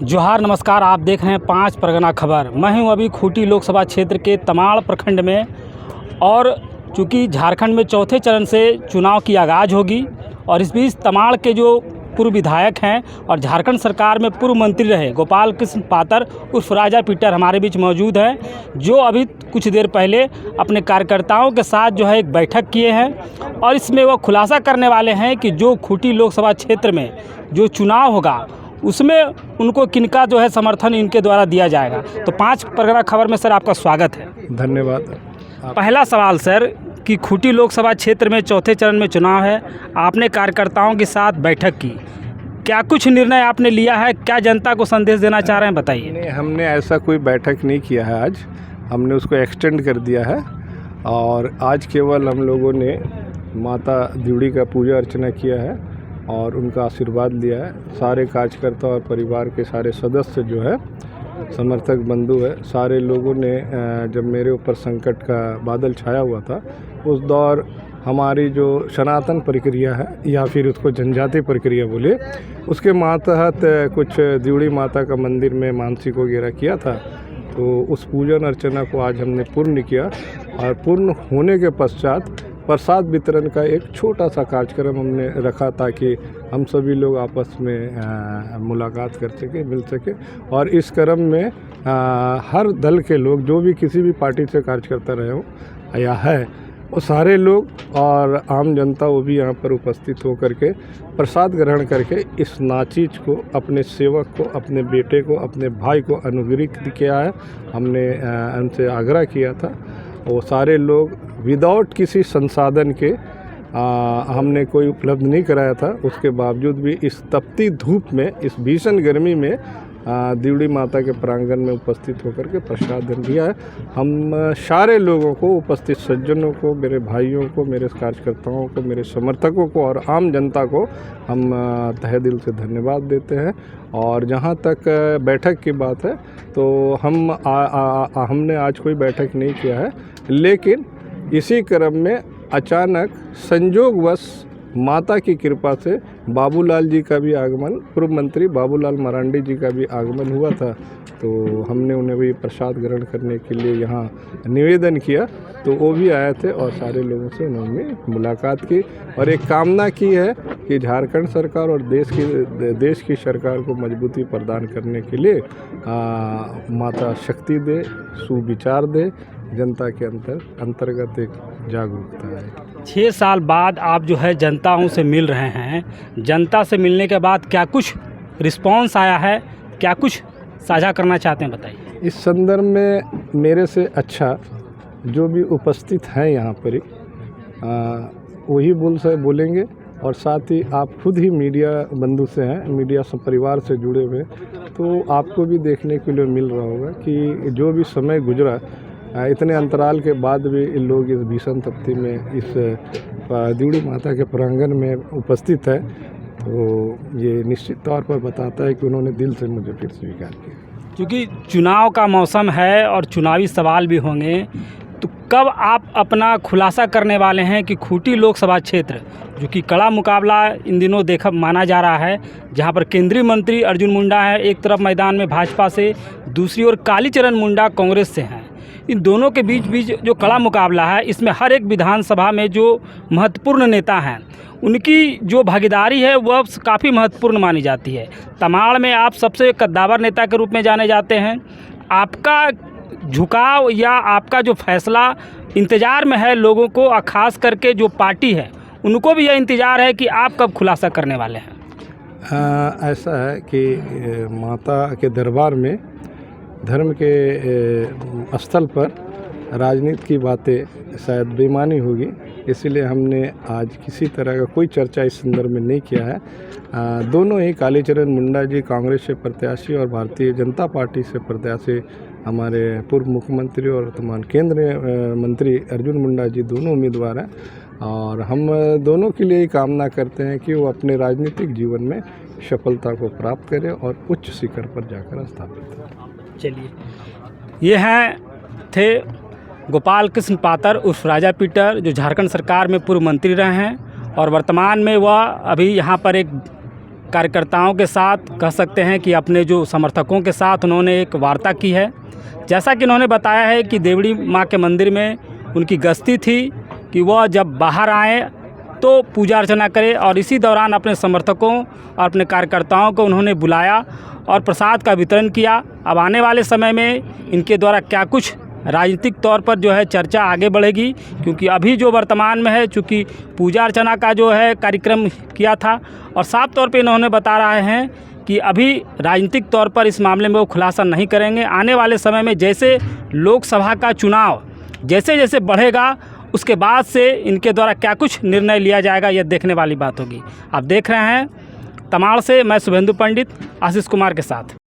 जोहार नमस्कार। आप देख रहे हैं 5 परगना खबर। मैं हूं अभी खूंटी लोकसभा क्षेत्र के तमाड़ प्रखंड में, और चूँकि झारखंड में चौथे चरण से चुनाव की आगाज़ होगी, और इस बीच तमाड़ के जो पूर्व विधायक हैं और झारखंड सरकार में पूर्व मंत्री रहे गोपाल कृष्ण पातर उर्फ राजा पीटर हमारे बीच मौजूद हैं, जो अभी कुछ देर पहले अपने कार्यकर्ताओं के साथ जो है एक बैठक किए हैं, और इसमें वो खुलासा करने वाले हैं कि जो खूंटी लोकसभा क्षेत्र में जो चुनाव होगा उसमें उनको किनका जो है समर्थन इनके द्वारा दिया जाएगा। तो 5 परगना खबर में सर आपका स्वागत है। धन्यवाद। पहला सवाल सर कि खूंटी लोकसभा क्षेत्र में चौथे चरण में चुनाव है, आपने कार्यकर्ताओं के साथ बैठक की, क्या कुछ निर्णय आपने लिया है, क्या जनता को संदेश देना चाह रहे हैं, बताइए। नहीं, हमने ऐसा कोई बैठक नहीं किया है। आज हमने उसको एक्सटेंड कर दिया है, और आज केवल हम लोगों ने माता द्यूड़ी का पूजा अर्चना किया है और उनका आशीर्वाद लिया है। सारे कार्यकर्ता और परिवार के सारे सदस्य जो है, समर्थक बंधु है, सारे लोगों ने जब मेरे ऊपर संकट का बादल छाया हुआ था, उस दौर हमारी जो सनातन प्रक्रिया है या फिर उसको जनजातीय प्रक्रिया बोले, उसके मातहत कुछ द्यूड़ी माता का मंदिर में मानसिक वगैरह किया था। तो उस पूजन अर्चना को आज हमने पूर्ण किया, और पूर्ण होने के पश्चात प्रसाद वितरण का एक छोटा सा कार्यक्रम हमने रखा, ताकि हम सभी लोग आपस में मुलाकात कर सके, मिल सके। और इस क्रम में हर दल के लोग, जो भी किसी भी पार्टी से कार्यकर्ता रहे हो या है, वो सारे लोग और आम जनता वो भी यहाँ पर उपस्थित होकर के प्रसाद ग्रहण करके इस नाचीज को, अपने सेवक को, अपने बेटे को, अपने भाई को अनुग्रहित किया है। हमने उनसे आग्रह किया था, वो सारे लोग विदाउट किसी संसाधन के हमने कोई उपलब्ध नहीं कराया था, उसके बावजूद भी इस तपती धूप में, इस भीषण गर्मी में द्यूड़ी माता के प्रांगण में उपस्थित होकर के प्रसाद दिया है। हम सारे लोगों को, उपस्थित सज्जनों को, मेरे भाइयों को, मेरे कार्यकर्ताओं को, मेरे समर्थकों को और आम जनता को हम तहे दिल से धन्यवाद देते हैं। और जहाँ तक बैठक की बात है, तो हमने आज कोई बैठक नहीं किया है, लेकिन इसी क्रम में अचानक संयोगवश माता की कृपा से बाबूलाल जी का भी आगमन, पूर्व मंत्री बाबूलाल मरांडी जी का भी आगमन हुआ था। तो हमने उन्हें भी प्रसाद ग्रहण करने के लिए यहाँ निवेदन किया, तो वो भी आए थे और सारे लोगों से उन्होंने मुलाकात की और एक कामना की है कि झारखंड सरकार और देश की सरकार को मजबूती प्रदान करने के लिए माता शक्ति दे, सुविचार दे, जनता के अंतर्गत एक जागरूकता है। 6 साल बाद आप जो है जनताओं से मिल रहे हैं, जनता से मिलने के बाद क्या कुछ रिस्पांस आया है, क्या कुछ साझा करना चाहते हैं, बताइए। इस संदर्भ में मेरे से अच्छा जो भी उपस्थित हैं यहाँ पर वही बोलेंगे, और साथ ही आप खुद ही मीडिया बंधु से हैं, मीडिया सब परिवार से जुड़े हुए, तो आपको भी देखने के लिए मिल रहा होगा कि जो भी समय गुजरा, इतने अंतराल के बाद भी लोग इस भीषण तपती में इस द्यूड़ी माता के प्रांगण में उपस्थित है, तो ये निश्चित तौर पर बताता है कि उन्होंने दिल से मुझे फिर स्वीकार किया। क्योंकि चुनाव का मौसम है और चुनावी सवाल भी होंगे, तो कब आप अपना खुलासा करने वाले हैं कि खूंटी लोकसभा क्षेत्र, जो कि कड़ा मुकाबला इन दिनों देखा माना जा रहा है, जहां पर केंद्रीय मंत्री अर्जुन मुंडा है एक तरफ मैदान में भाजपा से, दूसरी ओर कालीचरण मुंडा कांग्रेस से हैं, इन दोनों के बीच जो कड़ा मुकाबला है, इसमें हर एक विधानसभा में जो महत्वपूर्ण नेता हैं उनकी जो भागीदारी है वह काफ़ी महत्वपूर्ण मानी जाती है। तमाड़ में आप सबसे कद्दावर नेता के रूप में जाने जाते हैं। आपका झुकाव या आपका जो फैसला इंतज़ार में है लोगों को, और ख़ास करके जो पार्टी है उनको भी यह इंतज़ार है कि आप कब खुलासा करने वाले हैं। ऐसा है कि माता के दरबार में, धर्म के स्थल पर राजनीति की बातें शायद बेईमानी होगी, इसलिए हमने आज किसी तरह का कोई चर्चा इस संदर्भ में नहीं किया है। दोनों ही कालीचरण मुंडा जी कांग्रेस से प्रत्याशी और भारतीय जनता पार्टी से प्रत्याशी हमारे पूर्व मुख्यमंत्री और वर्तमान केंद्रीय मंत्री अर्जुन मुंडा जी दोनों उम्मीदवार हैं, और हम दोनों के लिए ही कामना करते हैं कि वो अपने राजनीतिक जीवन में सफलता को प्राप्त करें और उच्च शिखर पर जाकर स्थापित करें। चलिए, ये थे गोपाल कृष्ण पातर उर्फ राजा पीटर, जो झारखंड सरकार में पूर्व मंत्री रहे हैं और वर्तमान में वह अभी यहाँ पर एक कार्यकर्ताओं के साथ कह सकते हैं कि अपने जो समर्थकों के साथ उन्होंने एक वार्ता की है। जैसा कि उन्होंने बताया है कि देवड़ी माँ के मंदिर में उनकी गस्ती थी कि वह जब बाहर आए तो पूजा अर्चना करें, और इसी दौरान अपने समर्थकों और अपने कार्यकर्ताओं को उन्होंने बुलाया और प्रसाद का वितरण किया। अब आने वाले समय में इनके द्वारा क्या कुछ राजनीतिक तौर पर जो है चर्चा आगे बढ़ेगी, क्योंकि अभी जो वर्तमान में है, चूँकि पूजा अर्चना का जो है कार्यक्रम किया था, और साफ तौर पे इन्होंने बता रहे हैं कि अभी राजनीतिक तौर पर इस मामले में वो खुलासा नहीं करेंगे। आने वाले समय में जैसे लोकसभा का चुनाव जैसे जैसे बढ़ेगा, उसके बाद से इनके द्वारा क्या कुछ निर्णय लिया जाएगा, यह देखने वाली बात होगी। आप देख रहे हैं तमाड़ से मैं शुभेंदु पंडित आशीष कुमार के साथ।